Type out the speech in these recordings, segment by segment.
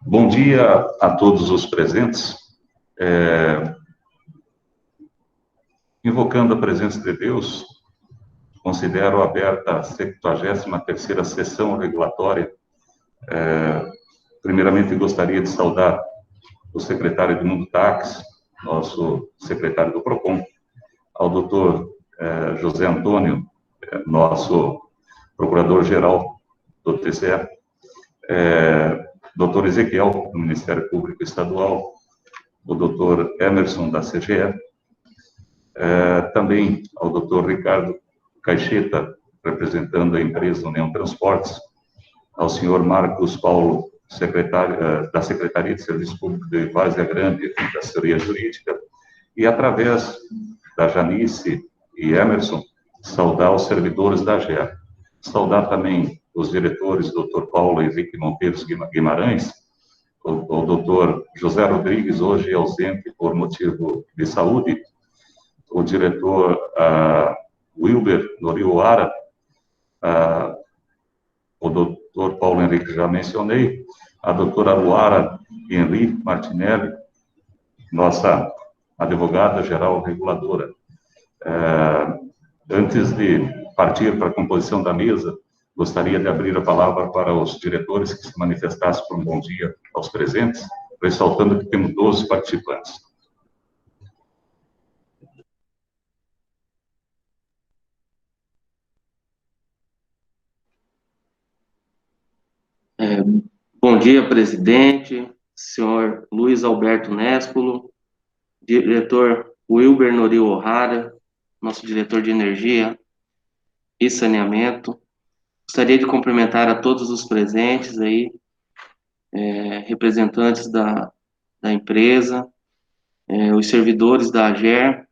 Bom dia a todos os presentes. Invocando a presença de Deus, considero aberta a 73ª sessão regulatória. Primeiramente, gostaria de saudar o secretário Edmundo Taques, nosso secretário do PROCON, ao doutor José Antônio, nosso procurador-geral do TCE, doutor Ezequiel, do Ministério Público Estadual, o doutor Emerson, da CGE, também ao doutor Ricardo Caixeta, representando a empresa União Transportes, ao senhor Marcos Paulo, secretário da Secretaria de Serviço Público de Várzea Grande, da Assessoria Jurídica, e através da Janice e Emerson, saudar os servidores da AGER. Saudar também os diretores, doutor Paulo Henrique Monteiro Guimarães, o doutor José Rodrigues, hoje ausente por motivo de saúde, o diretor Wilber Norioara, o doutor Paulo Henrique, já mencionei, a doutora Luara Henri Martinelli, nossa advogada-geral reguladora. Antes de partir para a composição da mesa, gostaria de abrir a palavra para os diretores que se manifestassem por um bom dia aos presentes, ressaltando que temos 12 participantes. Bom dia, presidente, senhor Luiz Alberto Nespolo, diretor Wilber Norio O'Hara, nosso diretor de energia e saneamento. Gostaria de cumprimentar a todos os presentes aí, representantes da empresa, os servidores da AGER,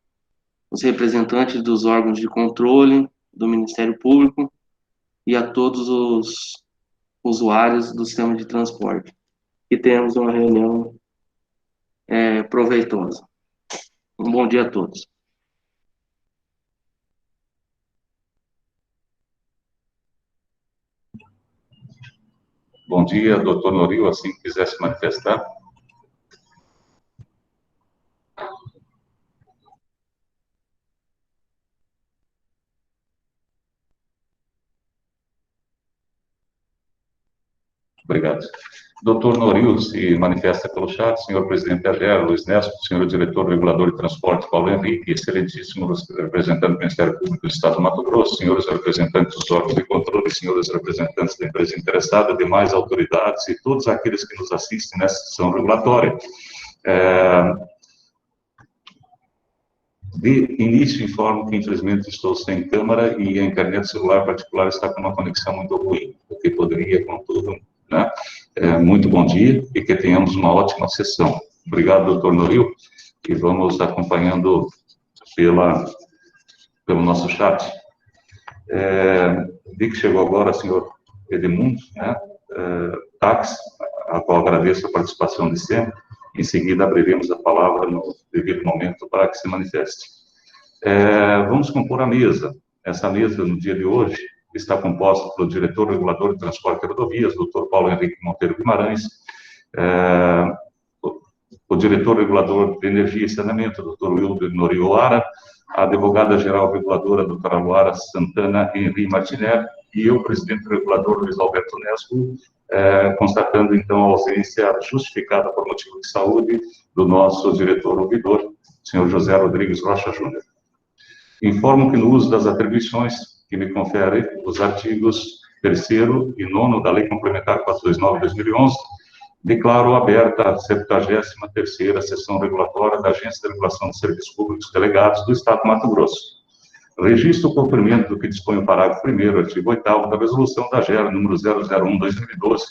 os representantes dos órgãos de controle do Ministério Público e a todos os usuários do sistema de transporte. E tenhamos uma reunião proveitosa. Um bom dia a todos. Bom dia, doutor Norio, assim que quiser se manifestar. Obrigado. Doutor Norio se manifesta pelo chat, senhor presidente da AGER, Luiz Nespolo, senhor diretor regulador de transporte, Paulo Henrique, excelentíssimos representantes do Ministério Público do Estado do Mato Grosso, senhores representantes dos órgãos de controle, senhores representantes da empresa interessada, demais autoridades e todos aqueles que nos assistem nessa sessão regulatória. De início, informo que, infelizmente, estou sem câmera e a internet celular particular está com uma conexão muito ruim, o que poderia, contudo, né? Muito bom dia e que tenhamos uma ótima sessão. Obrigado, doutor Norio, e vamos acompanhando pelo nosso chat. Vi que chegou agora o senhor Edmundo, né? Taques, a qual agradeço a participação de sempre. Em seguida, abriremos a palavra no devido momento para que se manifeste. Vamos compor a mesa. Essa mesa, no dia de hoje, está composta pelo diretor regulador de transporte e rodovias, doutor Paulo Henrique Monteiro Guimarães, o diretor regulador de energia e saneamento, doutor Wilber Norio O'Hara, a advogada-geral reguladora, doutora Luara Santana Henri Martinelli, e eu, presidente regulador Luiz Alberto Nespolo, constatando, então, a ausência justificada por motivo de saúde do nosso diretor ouvidor, senhor José Rodrigues Rocha Júnior. Informo que no uso das atribuições que me confere os artigos 3º e 9º da Lei Complementar 429/2011, declaro aberta a 73ª sessão regulatória da Agência de Regulação de Serviços Públicos Delegados do Estado do Mato Grosso. Registro o cumprimento do que dispõe o parágrafo 1º, artigo 8º da Resolução da AGER, número 001/2012,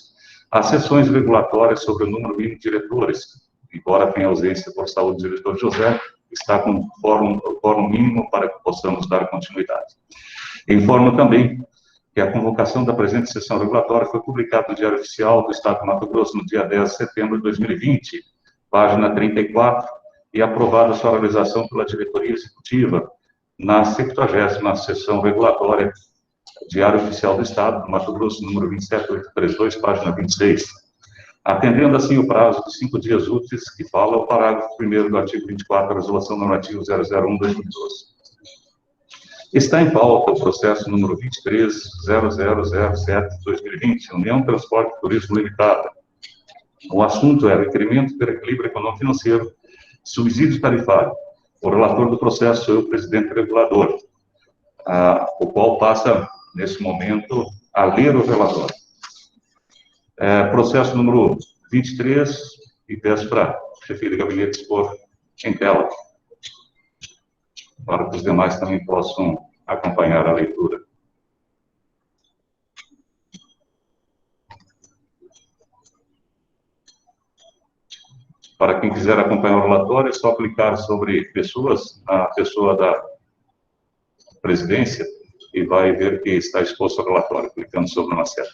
as sessões regulatórias sobre o número mínimo de diretores, embora tenha ausência por saúde do diretor José, está com quórum mínimo para que possamos dar continuidade. Informo também que a convocação da presente sessão regulatória foi publicada no Diário Oficial do Estado do Mato Grosso no dia 10 de setembro de 2020, página 34, e aprovada sua realização pela diretoria executiva na 70ª sessão regulatória, Diário Oficial do Estado, do Mato Grosso, número 27832, página 26, atendendo assim o prazo de 5 dias úteis que fala o parágrafo 1º do artigo 24 da Resolução Normativa 001/2012. Está em pauta o processo número 23.0007/2020, União Transporte e Turismo Limitada. O assunto é requerimento de equilíbrio econômico-financeiro, subsídio tarifário. O relator do processo é o presidente regulador, o qual passa, nesse momento, a ler o relatório. Processo número 23, e peço para a chefia de gabinete expor em tela, para que os demais também possam acompanhar a leitura. Para quem quiser acompanhar o relatório, é só clicar sobre pessoas, a pessoa da presidência, e vai ver que está exposto ao relatório, clicando sobre uma seta.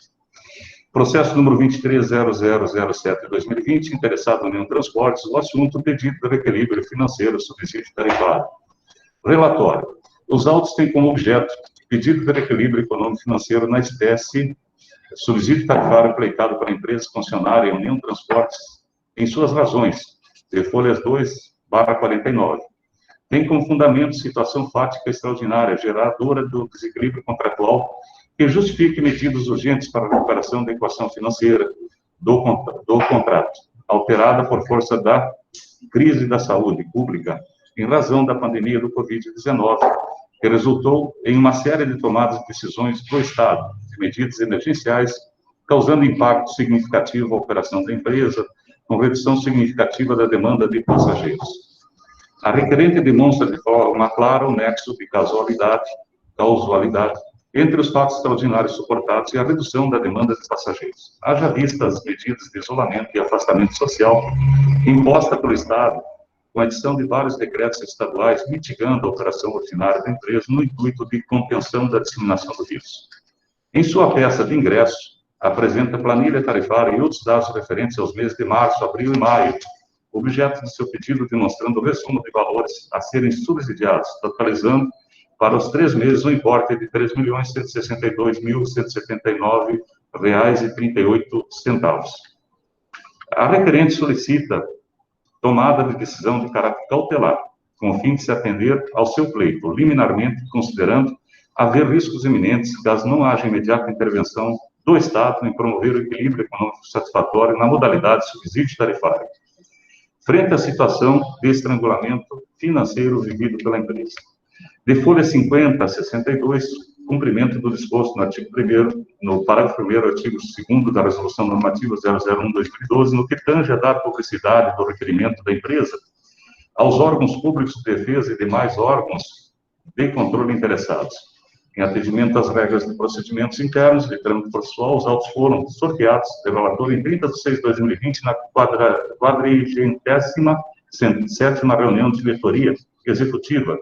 Processo número 23.0007/2020, interessado na União Transportes, o assunto pedido de reequilíbrio financeiro, subsídio tarifário. Relatório. Os autos têm como objeto pedido de reequilíbrio econômico-financeiro na espécie subsídio tarifário aplicado para a empresa concessionária União Transportes em suas razões, de folhas 2/49. Tem como fundamento situação fática extraordinária, geradora do desequilíbrio contratual, que justifique medidas urgentes para a recuperação da equação financeira do contrato, alterada por força da crise da saúde pública, em razão da pandemia do Covid-19, que resultou em uma série de tomadas de decisões do Estado, de medidas emergenciais, causando impacto significativo à operação da empresa, com redução significativa da demanda de passageiros. A requerente demonstra de forma clara o nexo de causalidade entre os fatos extraordinários suportados e a redução da demanda de passageiros. Haja vista as medidas de isolamento e afastamento social imposta pelo Estado, com a edição de vários decretos estaduais mitigando a operação ordinária da empresa no intuito de contenção da disseminação do vírus. Em sua peça de ingresso, apresenta planilha tarifária e outros dados referentes aos meses de março, abril e maio, objeto de seu pedido demonstrando o resumo de valores a serem subsidiados, totalizando para os 3 meses o importe de R$ 3.162.179,38. A requerente solicita tomada de decisão de caráter cautelar, com o fim de se atender ao seu pleito, liminarmente considerando haver riscos iminentes caso não haja imediata intervenção do Estado em promover o equilíbrio econômico satisfatório na modalidade de subsídio tarifário, frente à situação de estrangulamento financeiro vivido pela empresa. De folha 50 a 62, cumprimento do disposto no artigo 1º, no parágrafo 1º, artigo 2º da Resolução Normativa 001/2012, no que tange a dar publicidade do requerimento da empresa aos órgãos públicos de defesa e demais órgãos de controle interessados. Em atendimento às regras de procedimentos internos de trâmite processual, os autos foram sorteados pelo relator em 30/6/2020 na 47ª reunião de diretoria executiva,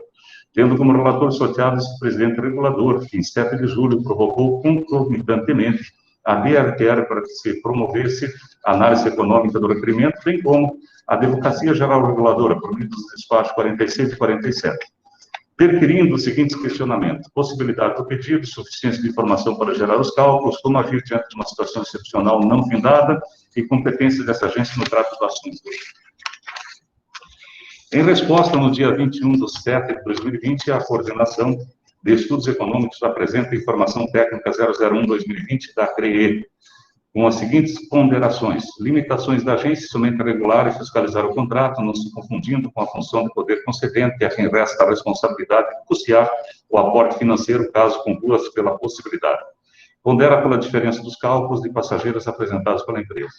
tendo como relator sorteado esse presidente regulador, que em 7 de julho provocou concomitantemente a DRTR para que se promovesse a análise econômica do requerimento, bem como a Advocacia Geral Reguladora, por meio dos despachos 46 e 47. Perquirindo os seguintes questionamentos: possibilidade do pedido, suficiência de informação para gerar os cálculos, como agir diante de uma situação excepcional não findada e competência dessa agência no trato do assunto. Em resposta, no dia 21/7/2020, a Coordenação de Estudos Econômicos apresenta informação técnica 001/2020 da CREE, com as seguintes ponderações: limitações da agência somente regular e fiscalizar o contrato, não se confundindo com a função do poder concedente, a quem resta a responsabilidade de custear o aporte financeiro, caso conclua pela possibilidade. Pondera pela diferença dos cálculos de passageiros apresentados pela empresa.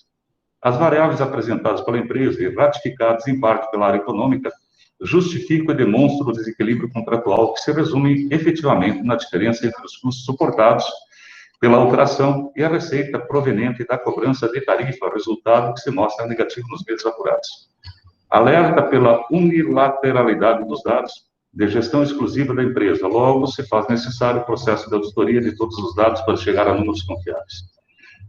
As variáveis apresentadas pela empresa e ratificadas em parte pela área econômica justificam e demonstram o desequilíbrio contratual que se resume efetivamente na diferença entre os custos suportados pela operação e a receita proveniente da cobrança de tarifa, resultado que se mostra negativo nos meses apurados. Alerta pela unilateralidade dos dados de gestão exclusiva da empresa, logo se faz necessário o processo de auditoria de todos os dados para chegar a números confiáveis,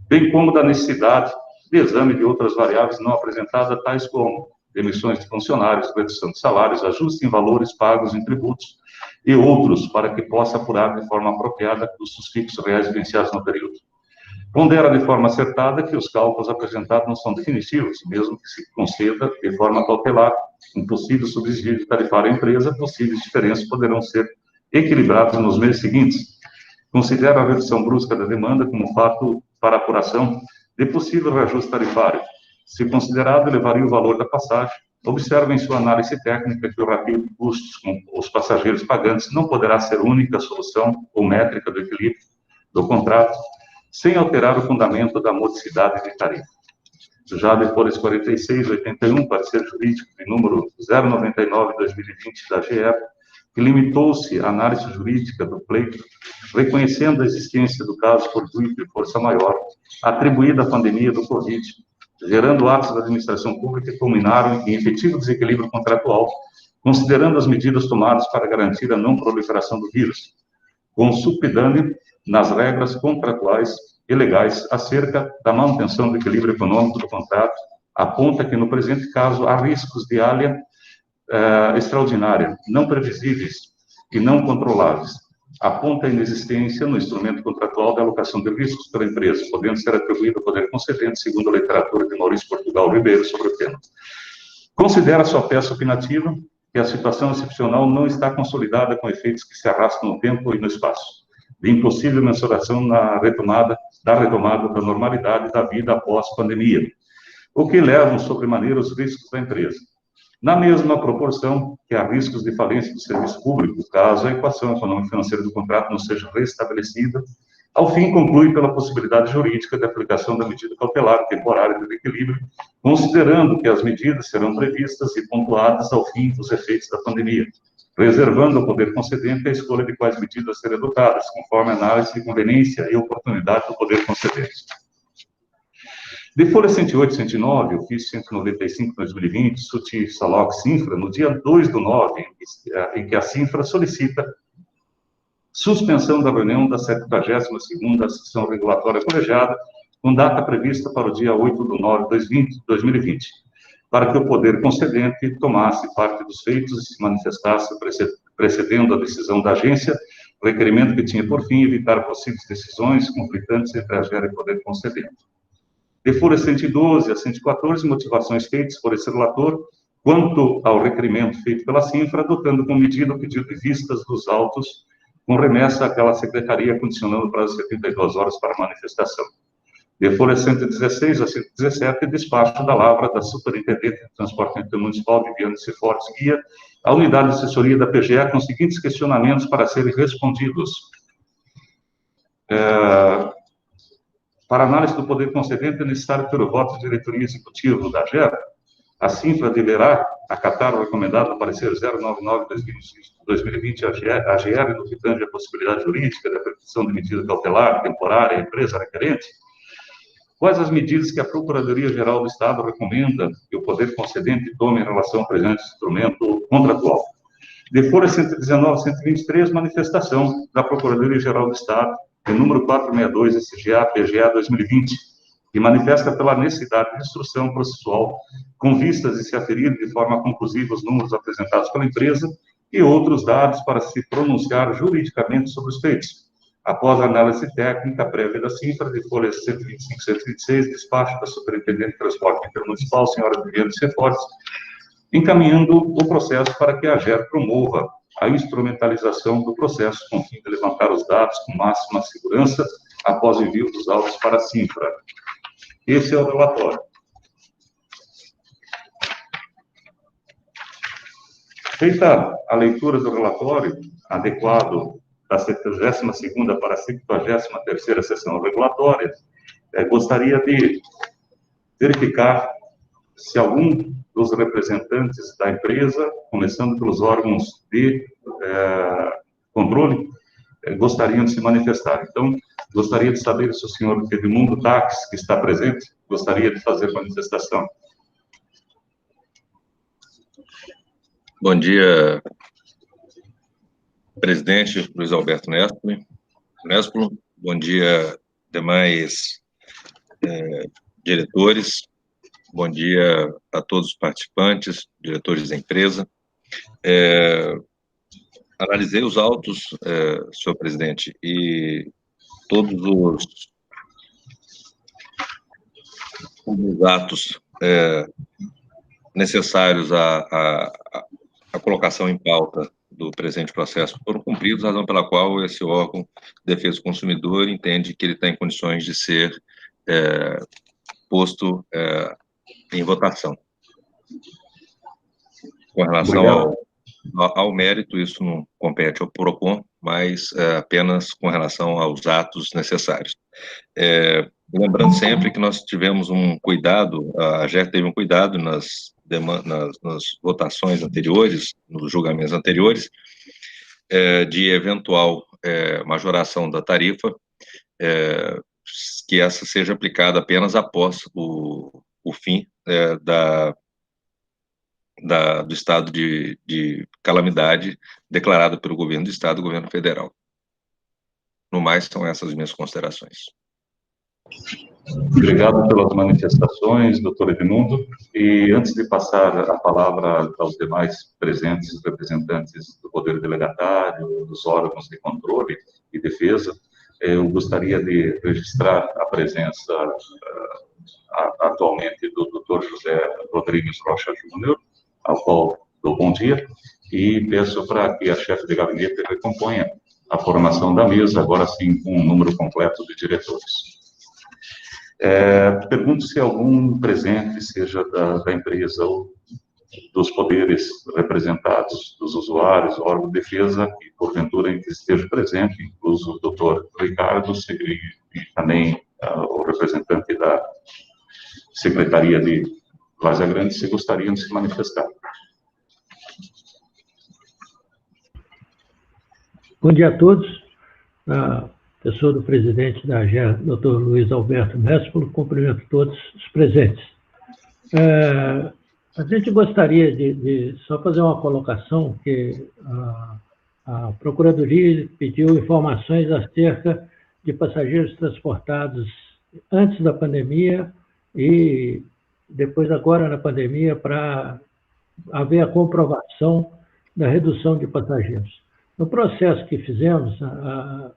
bem como da necessidade de exame de outras variáveis não apresentadas, tais como demissões de funcionários, redução de salários, ajuste em valores pagos em tributos e outros, para que possa apurar de forma apropriada custos fixos reais vivenciados no período. Pondera de forma acertada que os cálculos apresentados não são definitivos, mesmo que se conceda de forma cautelar um possível subsídio tarifário à empresa, possíveis diferenças poderão ser equilibradas nos meses seguintes. Considera a redução brusca da demanda como fato para apuração de possível reajuste tarifário. Se considerado, elevaria o valor da passagem. Observa em sua análise técnica que o rapio de custos com os passageiros pagantes não poderá ser única solução ou métrica do equilíbrio do contrato, sem alterar o fundamento da modicidade de tarifa. Já depois 4681, parecer jurídico de número 099/2020 da GE, que limitou-se à análise jurídica do pleito, reconhecendo a existência do caso fortuito de força maior, atribuída à pandemia do Covid, gerando atos da administração pública que culminaram em efetivo desequilíbrio contratual, considerando as medidas tomadas para garantir a não proliferação do vírus, consolidando nas regras contratuais e legais acerca da manutenção do equilíbrio econômico do contrato, aponta que, no presente caso, há riscos de alha extraordinária, não previsíveis e não controláveis. Aponta a inexistência no instrumento contratual da alocação de riscos pela empresa, podendo ser atribuído ao poder concedente, segundo a literatura de Maurício Portugal Ribeiro sobre o tema. Considera sua peça opinativa que a situação excepcional não está consolidada com efeitos que se arrastam no tempo e no espaço, de impossível mensuração na retomada da normalidade da vida após pandemia, o que levam sobremaneira os riscos da empresa, na mesma proporção que há riscos de falência do serviço público, caso a equação econômico-financeira do contrato não seja restabelecida. Ao fim, conclui pela possibilidade jurídica de aplicação da medida cautelar temporária de equilíbrio, considerando que as medidas serão previstas e pontuadas ao fim dos efeitos da pandemia, reservando ao poder concedente a escolha de quais medidas serem adotadas, conforme a análise de conveniência e oportunidade do poder concedente. De folha 108 e 109, ofício 195 de 2020, Suti Salok Sinfra, no dia 2/9, em que a Sinfra solicita suspensão da reunião da 72ª sessão regulatória colegiada, com data prevista para o dia 8/9/2020, para que o poder concedente tomasse parte dos feitos e se manifestasse precedendo a decisão da agência, requerimento que tinha por fim evitar possíveis decisões conflitantes entre a AGER e o poder concedente. De folha 112 a 114, motivações feitas por esse relator quanto ao requerimento feito pela Sinfra, adotando como medida o pedido de vistas dos autos com remessa àquela secretaria, condicionando o prazo de 72 horas para manifestação. De folha 116 a 117, despacho da lavra da Superintendente de Transporte Intermunicipal, Viviane Cifortes Guia, à unidade de assessoria da PGE, com os seguintes questionamentos para serem respondidos. Para análise do poder concedente, é necessário ter o voto de diretoria executiva da AGER. A Sinfra deverá acatar o recomendado parecer 099/2020 AGR no que tange a possibilidade jurídica da aplicação de medida cautelar temporária à empresa requerente. Quais as medidas que a Procuradoria-Geral do Estado recomenda que o poder concedente tome em relação ao presente instrumento contratual? De folha 119 a 123, manifestação da Procuradoria-Geral do Estado, de número 462, SGA-PGA 2020, que manifesta pela necessidade de instrução processual com vistas de se aferir de forma conclusiva os números apresentados pela empresa e outros dados para se pronunciar juridicamente sobre os feitos. Após a análise técnica prévia da Sinfra, de folhas 125 e 126, despacho da Superintendente de Transporte Intermunicipal, senhora Viviane Cifortes, encaminhando o processo para que a AGER promova a instrumentalização do processo, com o fim de levantar os dados com máxima segurança após o envio dos autos para a Sinfra. Esse é o relatório. Feita a leitura do relatório, adequado da 72ª para a 53ª sessão regulatória, gostaria de verificar se algum dos representantes da empresa, começando pelos órgãos de controle, gostariam de se manifestar. Então, gostaria de saber se o senhor Edmundo Taques, que está presente, gostaria de fazer manifestação. Bom dia, presidente Luiz Alberto Nespolo. Bom dia, demais diretores. bom dia a todos os participantes, diretores da empresa. Analisei os autos, senhor presidente, e todos os atos necessários à colocação em pauta do presente processo foram cumpridos, razão pela qual esse órgão de defesa do consumidor entende que ele está em condições de ser posto em votação. Com relação ao mérito, isso não compete ao PROCON, mas apenas com relação aos atos necessários. Lembrando sempre que nós tivemos um cuidado, a AGER teve um cuidado nas votações anteriores, nos julgamentos anteriores, de eventual majoração da tarifa, que essa seja aplicada apenas após o fim do estado de calamidade declarado pelo governo do estado e governo federal. No mais, são essas minhas considerações. Obrigado pelas manifestações, doutor Edmundo. E antes de passar a palavra aos demais presentes, representantes do Poder Delegatário, dos órgãos de controle e defesa, eu gostaria de registrar a presença atualmente do doutor José Rodrigues Rocha Júnior, ao qual dou bom dia, e peço para que a chefe de gabinete recomponha a formação da mesa, agora sim com um número completo de diretores. Pergunto se algum presente, seja da empresa ou dos poderes representados, dos usuários, órgão de defesa, que porventura esteja presente, incluso o doutor Ricardo, e também o representante da Secretaria de Várzea Grande, se gostariam de se manifestar. Bom dia a todos. Pessoa do presidente da AGER, Dr. Luiz Alberto Nespolo, cumprimento todos os presentes. A gente gostaria de só fazer uma colocação, que a Procuradoria pediu informações acerca de passageiros transportados antes da pandemia e depois agora na pandemia, para haver a comprovação da redução de passageiros. No processo que fizemos,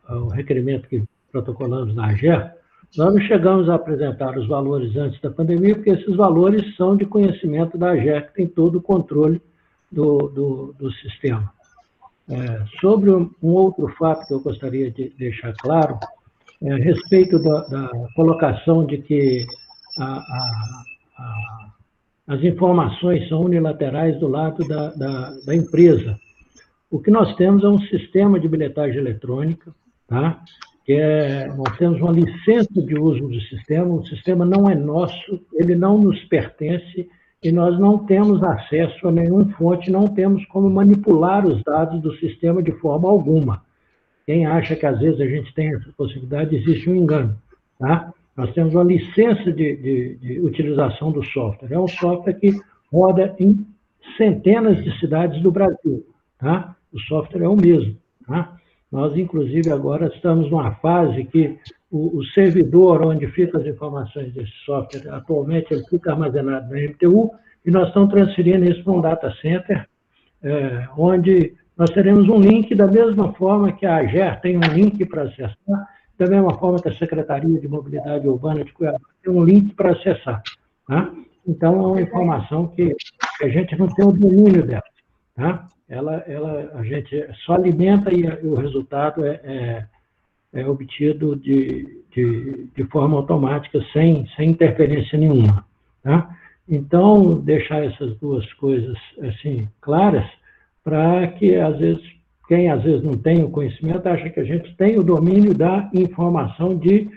o requerimento que protocolamos na AGER, nós não chegamos a apresentar os valores antes da pandemia, porque esses valores são de conhecimento da AGER, que tem todo o controle do sistema. Sobre um outro fato que eu gostaria de deixar claro, a respeito da colocação de que as informações são unilaterais do lado da empresa. O que nós temos é um sistema de bilhetagem eletrônica, tá? Nós temos uma licença de uso do sistema, o sistema não é nosso, ele não nos pertence e nós não temos acesso a nenhuma fonte, não temos como manipular os dados do sistema de forma alguma. Quem acha que às vezes a gente tem essa possibilidade, existe um engano, tá? Nós temos uma licença de utilização do software, é um software que roda em centenas de cidades do Brasil, tá? O software é o mesmo, tá? Nós, inclusive, agora estamos numa fase que o servidor onde ficam as informações desse software, atualmente ele fica armazenado na MTU, e nós estamos transferindo isso para um data center, onde nós teremos um link da mesma forma que a AGER tem um link para acessar, da mesma forma que a Secretaria de Mobilidade Urbana de Cuiabá tem um link para acessar, tá? Então, é uma informação que a gente não tem o domínio dela, tá? A gente só alimenta e o resultado é obtido de forma automática, sem interferência nenhuma, tá? Então, deixar essas duas coisas assim claras, para que, às vezes, quem às vezes não tem o conhecimento, acha que a gente tem o domínio da informação de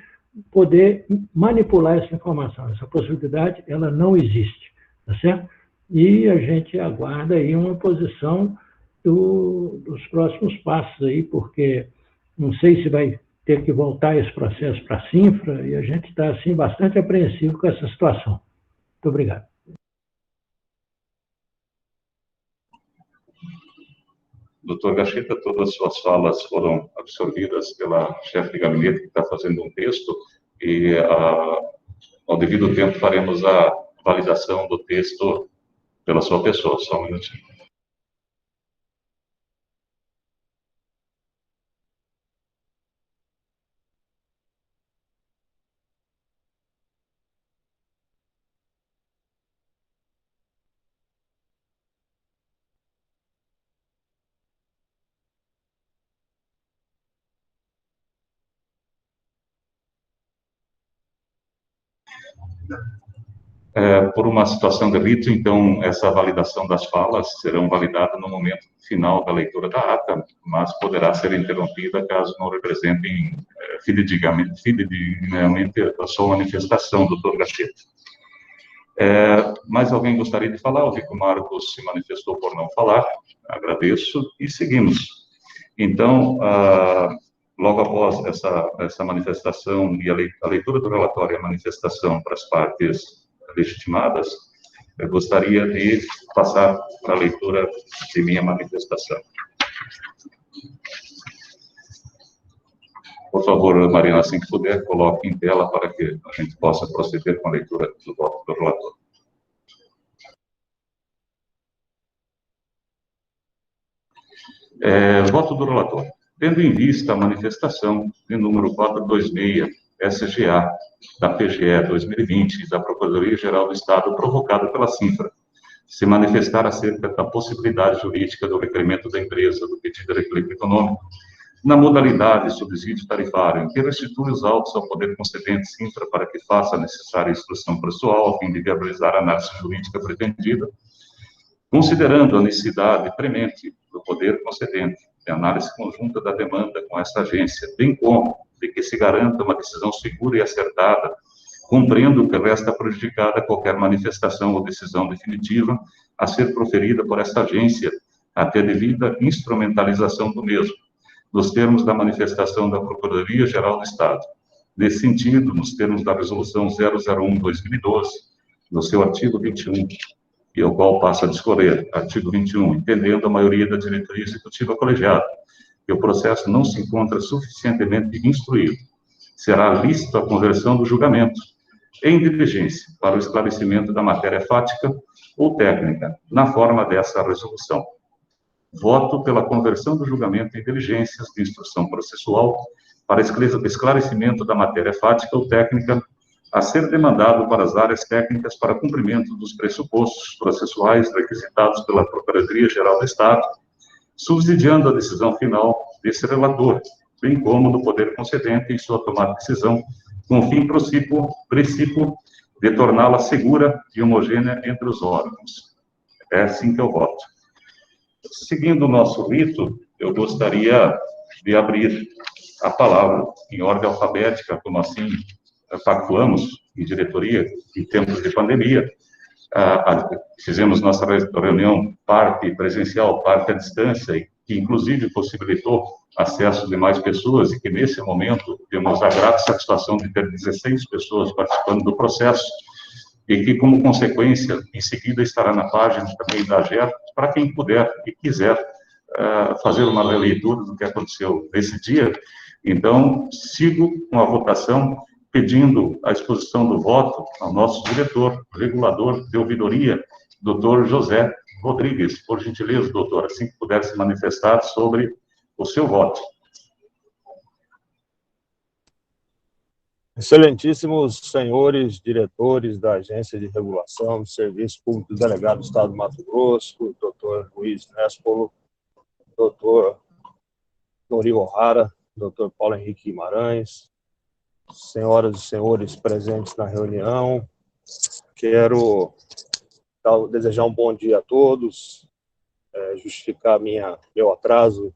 poder manipular essa informação. Essa possibilidade, ela não existe, tá certo? E a gente aguarda aí uma posição dos próximos passos aí, porque não sei se vai ter que voltar esse processo para a Cinfra, e a gente está, assim, bastante apreensivo com essa situação. Muito obrigado. Doutor Gacheta, todas as suas falas foram absorvidas pela chefe de gabinete, que está fazendo um texto, e ao devido tempo faremos a validação do texto pela sua pessoa. Só um minutinho. Por uma situação de rito, então, essa validação das falas serão validadas no momento final da leitura da ata, mas poderá ser interrompida caso não representem fidedignamente a sua manifestação, doutor Gacheta. Mais alguém gostaria de falar? Eu vi que o Marcos se manifestou por não falar, agradeço, e seguimos. Então, logo após essa manifestação e a leitura do relatório e a manifestação para as partes legitimadas, eu gostaria de passar para a leitura de minha manifestação. Por favor, Marina, assim que puder, coloque em tela para que a gente possa proceder com a leitura do voto do relator. Voto do relator. Tendo em vista a manifestação de número 426, SGA, da PGE 2020 e da Procuradoria-Geral do Estado, provocada pela CINFRA, se manifestar acerca da possibilidade jurídica do requerimento da empresa do pedido de equilíbrio econômico, na modalidade de subsídio tarifário, em que restitui os autos ao poder concedente CINFRA para que faça a necessária instrução processual a fim de viabilizar a análise jurídica pretendida, considerando a necessidade premente do poder concedente de análise conjunta da demanda com esta agência, bem como de que se garanta uma decisão segura e acertada, compreendo que resta prejudicada qualquer manifestação ou decisão definitiva a ser proferida por esta agência até devida instrumentalização do mesmo, nos termos da manifestação da Procuradoria-Geral do Estado. Nesse sentido, nos termos da Resolução 001/2012, no seu artigo 21, e ao qual passa a discorrer, artigo 21, entendendo a maioria da diretoria executiva colegiada, que o processo não se encontra suficientemente instruído, será lícita a conversão do julgamento em diligência para o esclarecimento da matéria fática ou técnica, na forma dessa resolução. Voto pela conversão do julgamento em diligências de instrução processual para esclarecimento da matéria fática ou técnica a ser demandado para as áreas técnicas para cumprimento dos pressupostos processuais requisitados pela Procuradoria-Geral do Estado, subsidiando a decisão final desse relator, bem como do poder concedente em sua tomada de decisão, com o fim princípio de torná-la segura e homogênea entre os órgãos. É assim que eu voto. Seguindo o nosso rito, eu gostaria de abrir a palavra em ordem alfabética, como assim pactuamos em diretoria, em tempos de pandemia. Fizemos nossa reunião parte presencial, parte à distância, e que inclusive possibilitou acesso de mais pessoas, e que nesse momento temos a grata satisfação de ter 16 pessoas participando do processo, e que, como consequência, em seguida estará na página também da AGER, para quem puder e quiser fazer uma releitura do que aconteceu nesse dia. Então, sigo com a votação, pedindo a exposição do voto ao nosso diretor, regulador de ouvidoria, doutor José Rodrigues. Por gentileza, doutor, assim que puder se manifestar sobre o seu voto. Excelentíssimos senhores diretores da Agência de Regulação do Serviço Público do Delegado do Estado do Mato Grosso, doutor Luiz Nespolo, doutor Nori Ohara, doutor Paulo Henrique Guimarães, senhoras e senhores presentes na reunião, quero desejar um bom dia a todos, justificar meu atraso,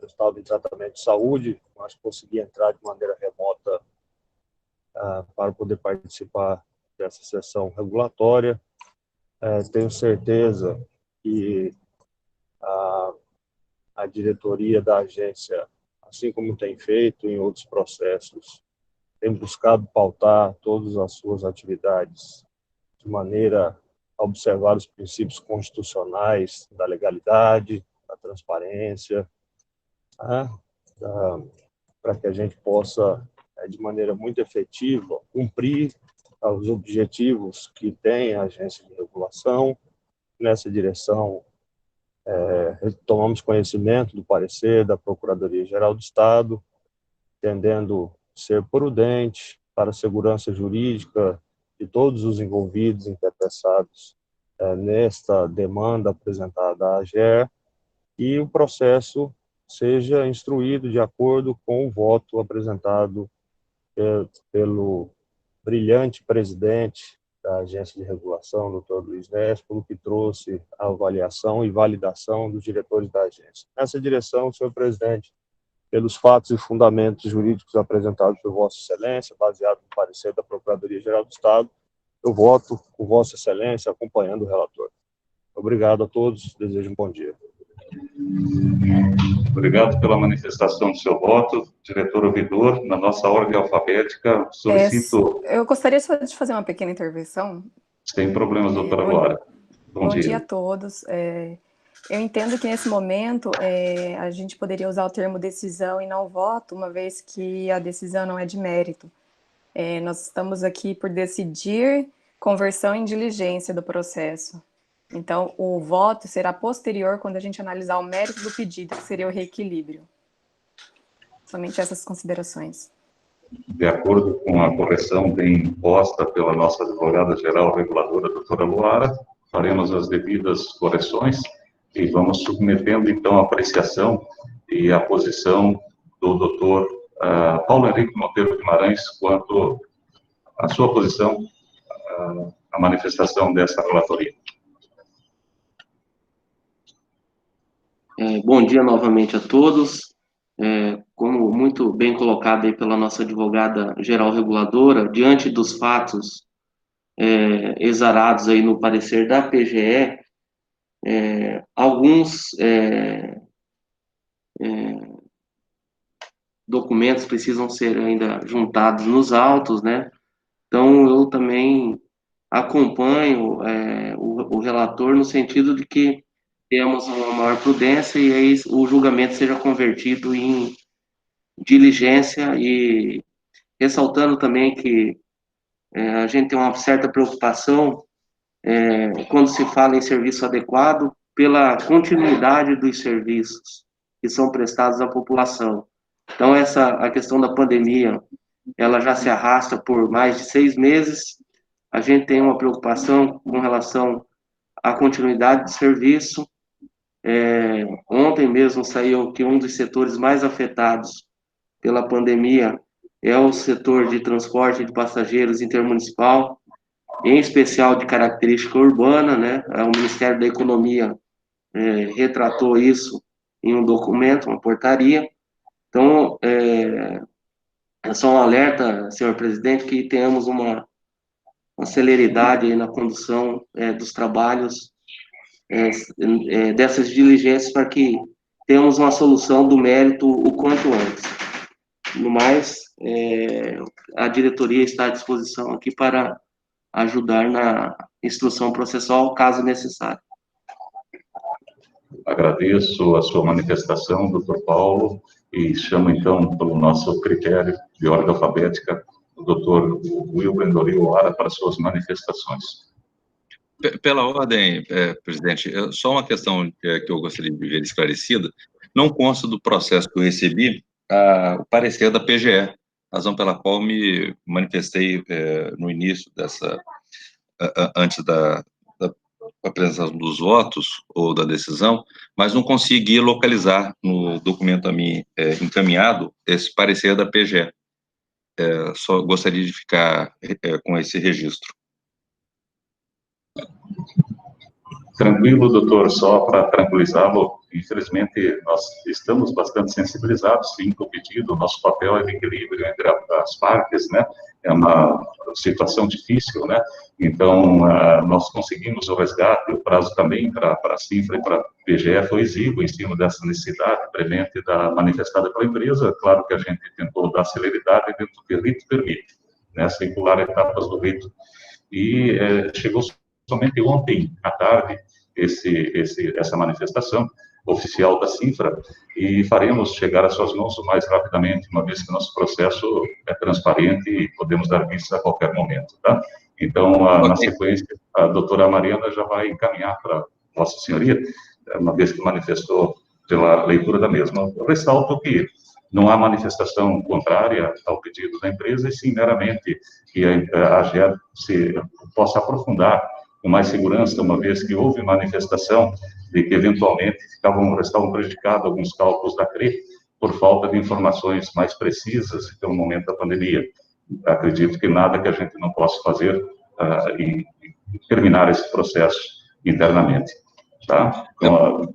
eu estava em tratamento de saúde, mas consegui entrar de maneira remota para poder participar dessa sessão regulatória. Tenho certeza que a diretoria da agência, assim como tem feito em outros processos, tem buscado pautar todas as suas atividades de maneira a observar os princípios constitucionais da legalidade, da transparência, para que a gente possa, de maneira muito efetiva, cumprir aos objetivos que tem a agência de regulação. Nessa direção, tomamos conhecimento do parecer da Procuradoria-Geral do Estado, entendendo ser prudente para a segurança jurídica de todos os envolvidos interessados nesta demanda apresentada à AGER, e o processo seja instruído de acordo com o voto apresentado pelo brilhante presidente da Agência de Regulação, Dr. Luiz Nespolo, que trouxe a avaliação e validação dos diretores da agência. Nessa direção, senhor presidente, pelos fatos e fundamentos jurídicos apresentados por Vossa Excelência, baseado no parecer da Procuradoria-Geral do Estado, eu voto com Vossa Excelência, acompanhando o relator. Obrigado a todos, desejo um bom dia. Obrigado pela manifestação do seu voto. Diretor ouvidor, na nossa ordem alfabética, solicito... Eu gostaria só de fazer uma pequena intervenção. Sem problemas, doutora Glória. Bom dia a todos. Eu entendo que nesse momento a gente poderia usar o termo decisão e não voto, uma vez que a decisão não é de mérito. Nós estamos aqui por decidir conversão em diligência do processo. Então, o voto será posterior quando a gente analisar o mérito do pedido, que seria o reequilíbrio. Somente essas considerações. De acordo com a correção bem imposta pela nossa advogada-geral reguladora, doutora Luara, faremos as devidas correções e vamos submetendo, então, a apreciação e a posição do doutor Paulo Henrique Monteiro Guimarães quanto à sua posição, a manifestação dessa relatoria. Bom dia novamente a todos. Como muito bem colocado aí pela nossa advogada-geral reguladora, diante dos fatos exarados aí no parecer da PGE, alguns documentos precisam ser ainda juntados nos autos, né? Então, eu também acompanho o relator no sentido de que temos uma maior prudência e aí o julgamento seja convertido em diligência, e ressaltando também que a gente tem uma certa preocupação quando se fala em serviço adequado pela continuidade dos serviços que são prestados à população. Então, a questão da pandemia, ela já se arrasta por mais de 6 meses, a gente tem uma preocupação com relação à continuidade do serviço. Ontem mesmo saiu que um dos setores mais afetados pela pandemia é o setor de transporte de passageiros intermunicipal, em especial de característica urbana, né? O Ministério da Economia retratou isso em um documento, uma portaria. Então, é só um alerta, senhor presidente, que tenhamos uma celeridade aí na condução dos trabalhos dessas diligências para que tenhamos uma solução do mérito o quanto antes. No mais, a diretoria está à disposição aqui para ajudar na instrução processual, caso necessário. Agradeço a sua manifestação, doutor Paulo, e chamo, então, pelo nosso critério de ordem alfabética, o doutor Wilber Noriuara para suas manifestações. Pela ordem, presidente, só uma questão que eu gostaria de ver esclarecida. Não consta do processo que eu recebi o parecer da PGE, razão pela qual me manifestei no início antes da apresentação dos votos ou da decisão, mas não consegui localizar no documento a mim encaminhado esse parecer da PGE. Só gostaria de ficar com esse registro. Tranquilo, doutor, só para tranquilizá-lo, infelizmente nós estamos bastante sensibilizados, sim, com o pedido, o nosso papel é de equilíbrio entre as partes, né, é uma situação difícil, né, então nós conseguimos o resgate, o prazo também para a Cinfra e para a PGE foi exíguo em cima dessa necessidade premente manifestada pela empresa. Claro que a gente tentou dar celeridade dentro do que o rito permite, né, circular etapas do rito, e chegou somente ontem à tarde essa manifestação. oficial da Cinfra, e faremos chegar às suas mãos o mais rapidamente, uma vez que nosso processo é transparente e podemos dar vista a qualquer momento, tá? Então, na sequência, a doutora Mariana já vai encaminhar para Vossa Senhoria, uma vez que manifestou pela leitura da mesma. Eu ressalto que não há manifestação contrária ao pedido da empresa, e sim meramente que a AGER possa aprofundar com mais segurança, uma vez que houve manifestação de que, eventualmente, estavam prejudicados alguns cálculos da CRE por falta de informações mais precisas pelo momento da pandemia. Acredito que nada que a gente não possa fazer e terminar esse processo internamente. Tá? Então,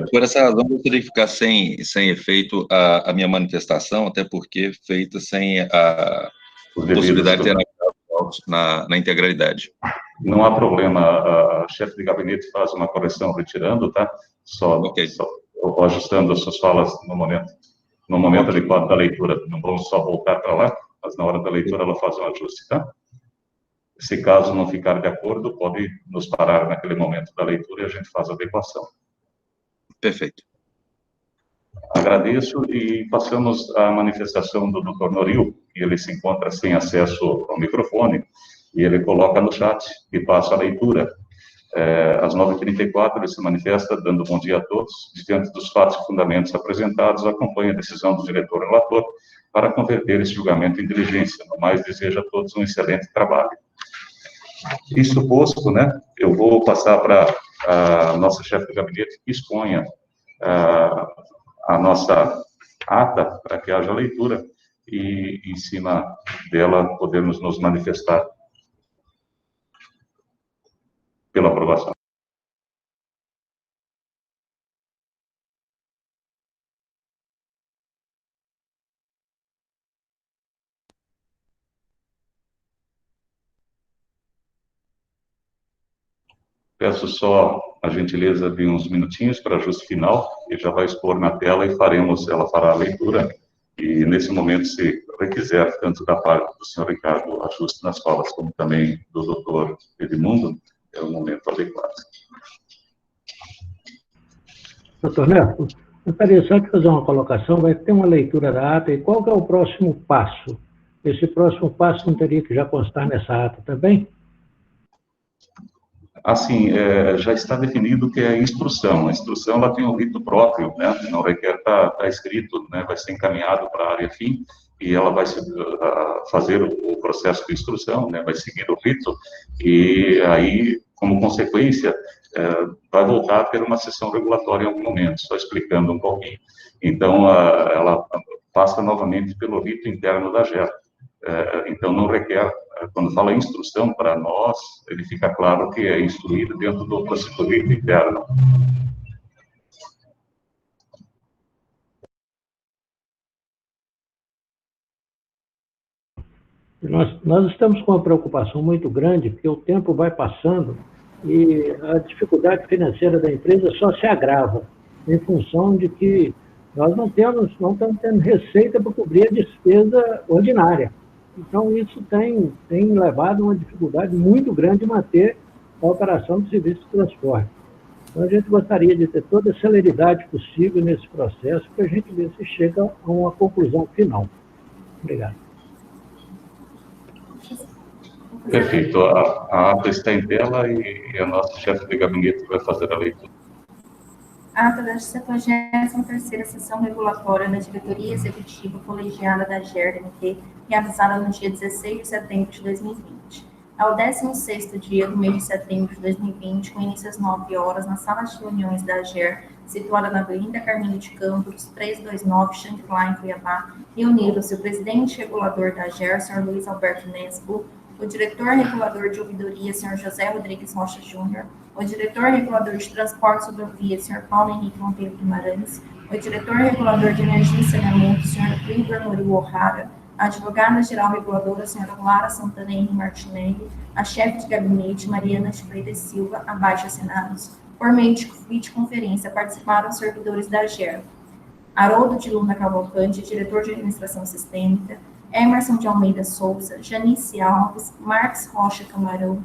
por essa razão, eu gostaria de ficar sem efeito a minha manifestação, até porque feita sem a possibilidade de ter na integralidade. Não há problema, a chefe de gabinete faz uma correção retirando, tá? Só ajustando as suas falas no momento adequado da leitura. Não vamos só voltar para lá, mas na hora da leitura ela faz um ajuste, tá? Se caso não ficar de acordo, pode nos parar naquele momento da leitura e a gente faz a adequação. Perfeito. Agradeço e passamos à manifestação do Dr. Noril, que ele se encontra sem acesso ao microfone, e ele coloca no chat e passa a leitura. Às 9h34, ele se manifesta, dando bom dia a todos. Diante dos fatos e fundamentos apresentados, acompanha a decisão do diretor relator para converter esse julgamento em diligência. No mais, desejo a todos um excelente trabalho. Isso posto, né, eu vou passar para a nossa chefe de gabinete que exponha a nossa ata para que haja leitura e, em cima dela, podemos nos manifestar pela aprovação. Peço só a gentileza de uns minutinhos para ajuste final, e já vai expor na tela e ela fará a leitura, e nesse momento, se requiser, tanto da parte do senhor Ricardo, ajuste nas falas, como também do doutor Edmundo, é o momento adequado. Doutor Neto, gostaria só de fazer uma colocação, vai ter uma leitura da ata, e qual que é o próximo passo? Esse próximo passo não teria que já constar nessa ata também? Assim, já está definido que é a instrução. A instrução, ela tem um rito próprio, né? Não requer estar escrito, né? Vai ser encaminhado para a área fim, e ela vai fazer o processo de instrução, né? Vai seguir o rito, e aí, como consequência, vai voltar a ter uma sessão regulatória em algum momento, só explicando um pouquinho. Então, ela passa novamente pelo rito interno da AGER. Então, não requer, quando fala instrução, para nós, ele fica claro que é instruído dentro do procedimento interno. Nós estamos com uma preocupação muito grande, porque o tempo vai passando e a dificuldade financeira da empresa só se agrava, em função de que nós não estamos tendo receita para cobrir a despesa ordinária. Então, isso tem levado a uma dificuldade muito grande de manter a operação do serviço de transporte. Então, a gente gostaria de ter toda a celeridade possível nesse processo, para a gente ver se chega a uma conclusão final. Obrigado. Perfeito. A ata está em tela e a nossa chefe de gabinete vai fazer a leitura. Ata da 73ª Sessão Regulatória da Diretoria Executiva Colegiada da AGER-DMT, realizada no dia 16 de setembro de 2020. Ao 16º dia do mês de setembro de 2020, com início às 9 horas, na sala de reuniões da AGER, situada na Avenida Carmelo de Campos, 329, Xangri-Lá, em Cuiabá, reuniram-se o presidente regulador da AGER, Sr. Luiz Alberto Nesbo, o diretor regulador de ouvidoria, Sr. José Rodrigues Rocha Júnior, o diretor regulador de transporte e rodovia, Sr. Paulo Henrique Monteiro Guimarães, o diretor regulador de energia e saneamento, Sr. Igor Noril O'Hara, a advogada-geral reguladora, Sra. Lara Santana Henri Martinelli, a chefe de gabinete, Mariana de Freitas Silva, abaixo assinados. Por meio de videoconferência, participaram os servidores da AGER, Haroldo de Luna Cavalcante, diretor de administração sistêmica, Emerson de Almeida Souza, Janice Alves, Marcos Rocha Camarão,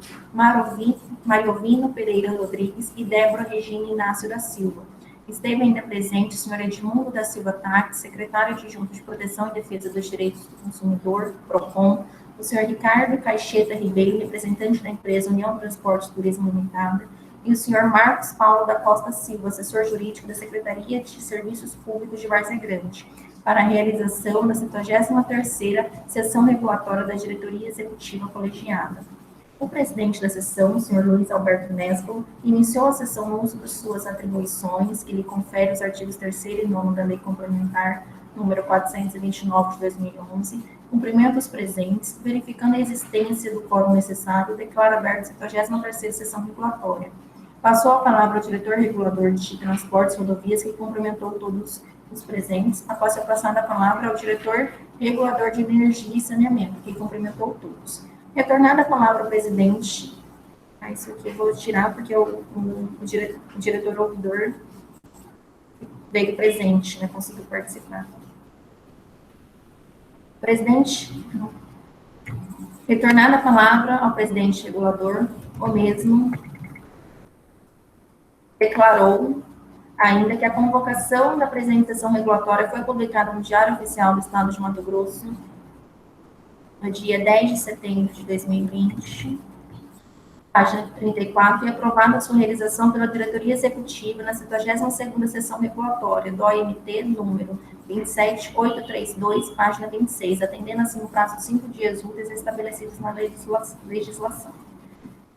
Mariovino Pereira Rodrigues e Débora Regina Inácio da Silva. Esteve ainda presente o senhor Edmundo da Silva Taques, secretário adjunto de Proteção e Defesa dos Direitos do Consumidor, PROCON, o senhor Ricardo Caixeta Ribeiro, representante da empresa União Transportes Turismo Limitada, e o senhor Marcos Paulo da Costa Silva, assessor jurídico da Secretaria de Serviços Públicos de Várzea Grande, para a realização da 73ª Sessão Regulatória da Diretoria Executiva Colegiada. O presidente da sessão, o senhor Luiz Alberto Nespolo, iniciou a sessão no uso de suas atribuições, que lhe confere os artigos 3º e 9º da Lei Complementar número 429 de 2011, cumprimenta os presentes, verificando a existência do quórum necessário, declara aberta a 73ª Sessão Regulatória. Passou a palavra ao diretor regulador de Transportes e Rodovias, que cumprimentou todos os presentes, após ser passada a palavra ao diretor regulador de Energia e Saneamento, que cumprimentou todos. Retornada a palavra ao presidente, isso aqui eu vou tirar porque o diretor ouvidor veio presente, né, conseguiu participar. Presidente, retornada a palavra ao presidente regulador, o mesmo declarou ainda que a convocação da presente sessão regulatória foi publicada no Diário Oficial do Estado de Mato Grosso, no dia 10 de setembro de 2020, página 34, e aprovada a sua realização pela Diretoria Executiva na 72ª Sessão Regulatória do OMT número 27832, página 26, atendendo assim o prazo de 5 dias úteis estabelecidos na legislação.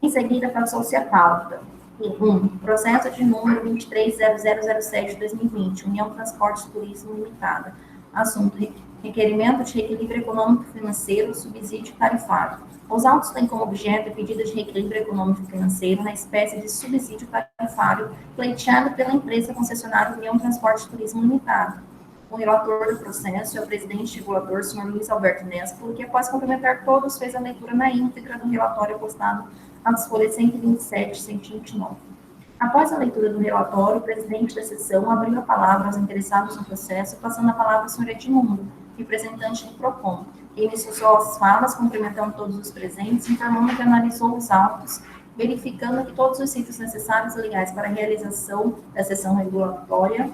Em seguida, passou-se a pauta. 1. Processo de número 230007/2020, União Transportes Turismo Limitada. Assunto: requerimento de reequilíbrio econômico-financeiro, subsídio tarifário. Os autos têm como objeto pedido de reequilíbrio econômico-financeiro na espécie de subsídio tarifário pleiteado pela empresa concessionária União Transportes Turismo Limitada. O relator do processo é o presidente regulador, senhor Luiz Alberto Nespolo, que, após complementar todos, fez a leitura na íntegra do relatório postado às folhas 127 e 129. Após a leitura do relatório, o presidente da sessão abriu a palavra aos interessados no processo, passando a palavra ao senhor Edmundo, representante do PROCON, que iniciou suas falas, cumprimentando todos os presentes, informando que analisou os autos, verificando que todos os sítios necessários e legais para a realização da sessão regulatória,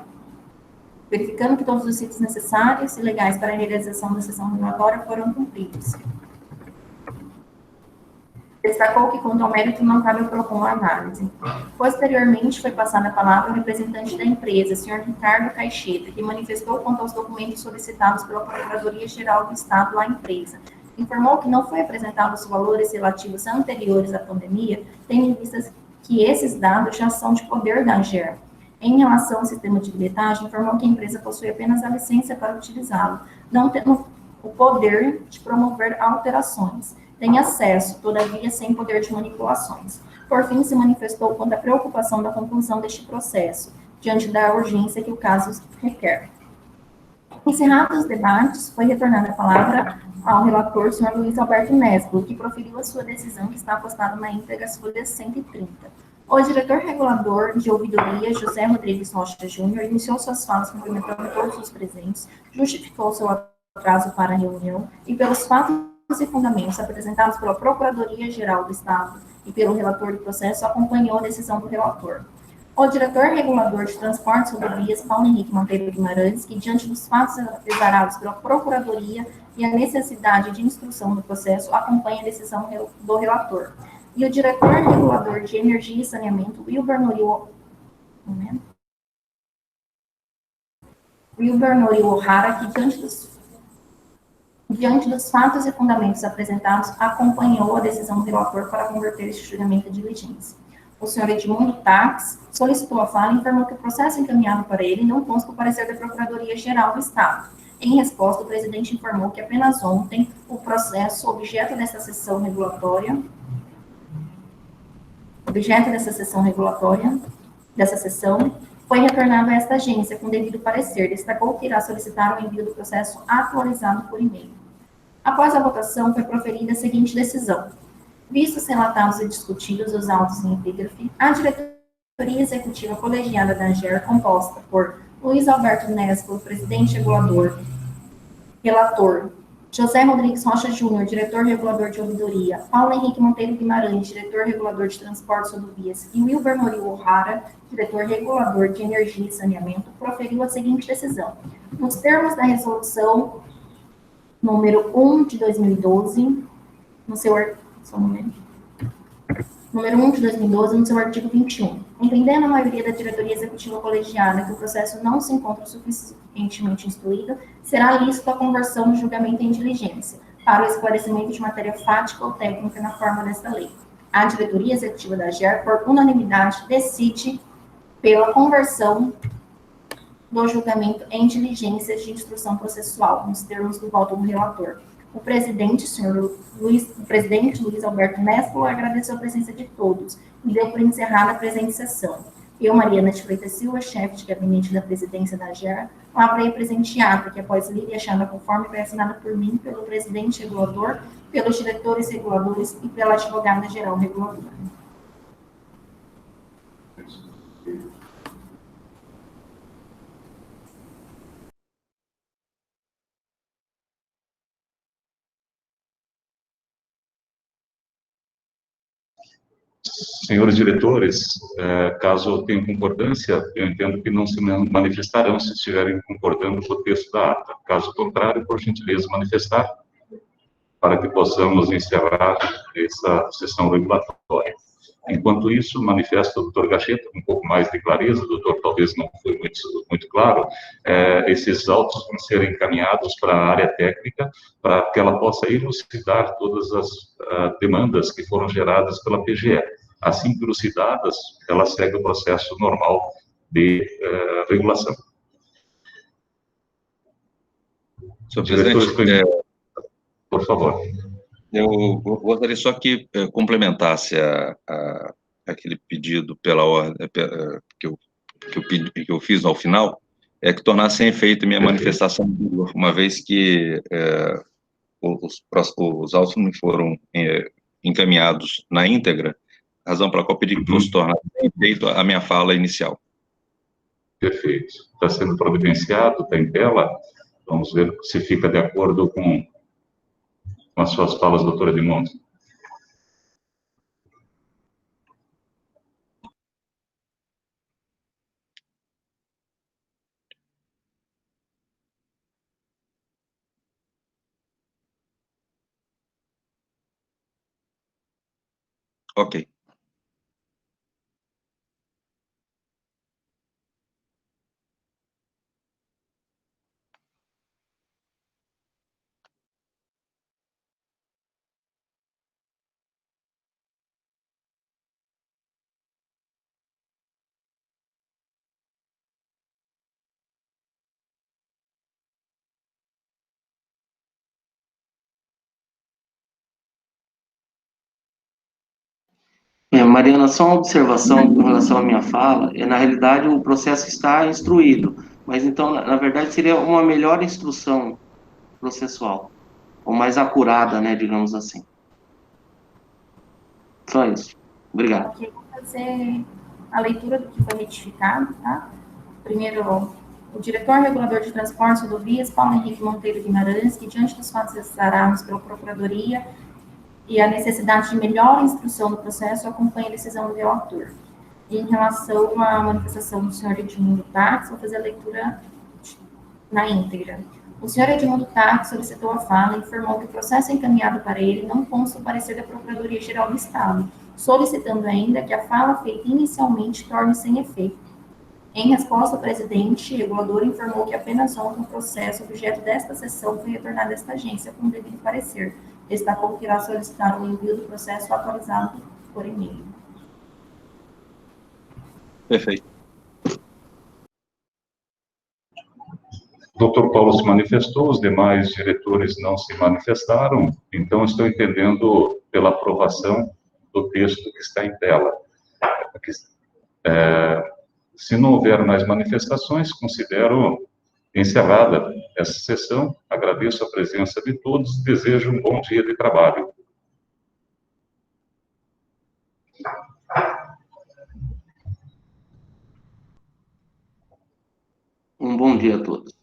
foram cumpridos. Destacou que, quanto ao mérito, não cabe ao PROCON a análise. Posteriormente, foi passada a palavra ao representante da empresa, senhor Ricardo Caixeta, que manifestou quanto aos documentos solicitados pela Procuradoria-Geral do Estado à empresa. Informou que não foi apresentado os valores relativos anteriores à pandemia, tendo em vista que esses dados já são de poder da AGER. Em relação ao sistema de bilhetagem, informou que a empresa possui apenas a licença para utilizá-lo, não tendo o poder de promover alterações. Tem acesso, todavia, sem poder de manipulações. Por fim, se manifestou quanto à preocupação da conclusão deste processo, diante da urgência que o caso requer. Encerrados os debates, foi retornada a palavra ao relator, senhor Luiz Alberto Nespolo, que proferiu a sua decisão, que está postada na íntegra às folhas 130. O diretor regulador de ouvidoria, José Rodrigues Rocha Júnior, iniciou suas falas cumprimentando todos os presentes, justificou seu atraso para a reunião e, pelos fatos e fundamentos apresentados pela Procuradoria-Geral do Estado e pelo relator do processo, acompanhou a decisão do relator. O diretor regulador de Transportes e Rodovias, Paulo Henrique Monteiro Guimarães, que, diante dos fatos exarados pela Procuradoria e a necessidade de instrução do processo, acompanha a decisão do relator. E o diretor regulador de Energia e Saneamento, Wilber Norio O'Hara, que, diante dos fatos e fundamentos apresentados, acompanhou a decisão do relator para converter este julgamento em diligência. O senhor Edmundo Taques solicitou a fala e informou que o processo encaminhado para ele não consta o parecer da Procuradoria-Geral do Estado. Em resposta, o presidente informou que apenas ontem o processo objeto dessa sessão regulatória, dessa sessão, foi retornado a esta agência com devido parecer. Destacou que irá solicitar o envio do processo atualizado por e-mail. Após a votação, foi proferida a seguinte decisão. Vistos relatados e discutidos os autos em epígrafe, a Diretoria Executiva Colegiada da AGER, composta por Luiz Alberto Nespolo, presidente regulador, relator, José Rodrigues Rocha Júnior, diretor regulador de ouvidoria, Paulo Henrique Monteiro Guimarães, diretor regulador de transportes e rodovias, e Wilber Murilo O'Hara, diretor regulador de energia e saneamento, proferiu a seguinte decisão. Nos termos da resolução número 1 de 2012, no seu número 1 de 2012, no seu artigo 21. Entendendo a maioria da diretoria executiva colegiada que o processo não se encontra suficientemente instruído, será lícito a conversão do julgamento em diligência, para o esclarecimento de matéria fática ou técnica na forma desta lei. A diretoria executiva da AGER, por unanimidade, decide pela conversão do julgamento em diligências de instrução processual, nos termos do voto do relator. O presidente Luiz Alberto Nespolo, agradeceu a presença de todos e deu por encerrada a presente sessão. Eu, Mariana de Freitas Silva, chefe de gabinete da presidência da AGER, lavrei a presente ata, que após lida e achada conforme foi assinada por mim, pelo presidente regulador, pelos diretores reguladores e pela advogada-geral reguladora. Senhores diretores, caso tenham concordância, eu entendo que não se manifestarão se estiverem concordando com o texto da ata. Caso contrário, por gentileza, manifestar, para que possamos encerrar essa sessão regulatória. Enquanto isso, manifesta o doutor Gacheta, com um pouco mais de clareza, o doutor talvez não foi muito claro, esses autos vão ser encaminhados para a área técnica, para que ela possa elucidar todas as demandas que foram geradas pela PGE. Assim que elucidadas, ela segue o processo normal de regulação. Senhor presidente, por favor. Eu gostaria só que complementasse aquele pedido pela ordem que eu fiz ao final, que tornasse sem efeito minha manifestação, uma vez que os autos não foram encaminhados na íntegra, razão pela qual eu pedi que fosse tornado sem efeito a minha fala inicial. Perfeito. Está sendo providenciado, está em tela. Vamos ver se fica de acordo com as suas falas, doutora Edmundo. Ok. Mariana, só uma observação com relação à minha fala. Na realidade, o processo está instruído, mas então, na verdade, seria uma melhor instrução processual, ou mais acurada, né, digamos assim. Só isso. Obrigado. Ok, vou fazer a leitura do que foi retificado, tá? Primeiro, o diretor regulador de transportes e rodovias, Paulo Henrique Monteiro Guimarães, que diante dos fatos exarados pela Procuradoria e a necessidade de melhor instrução do processo, acompanha a decisão do relator. E em relação à manifestação do senhor Edmundo Tax, vou fazer a leitura na íntegra. O senhor Edmundo Tax solicitou a fala e informou que o processo encaminhado para ele não consta o parecer da Procuradoria-Geral do Estado, solicitando ainda que a fala feita inicialmente torne sem efeito. Em resposta, o presidente regulador informou que apenas ontem o processo objeto desta sessão foi retornado a esta agência com o devido parecer. Destacou que irá solicitar o envio do processo atualizado por e-mail. Perfeito. O doutor Paulo se manifestou, os demais diretores não se manifestaram, então estou entendendo pela aprovação do texto que está em tela. Se não houver mais manifestações, considero encerrada essa sessão. Agradeço a presença de todos e desejo um bom dia de trabalho. Um bom dia a todos.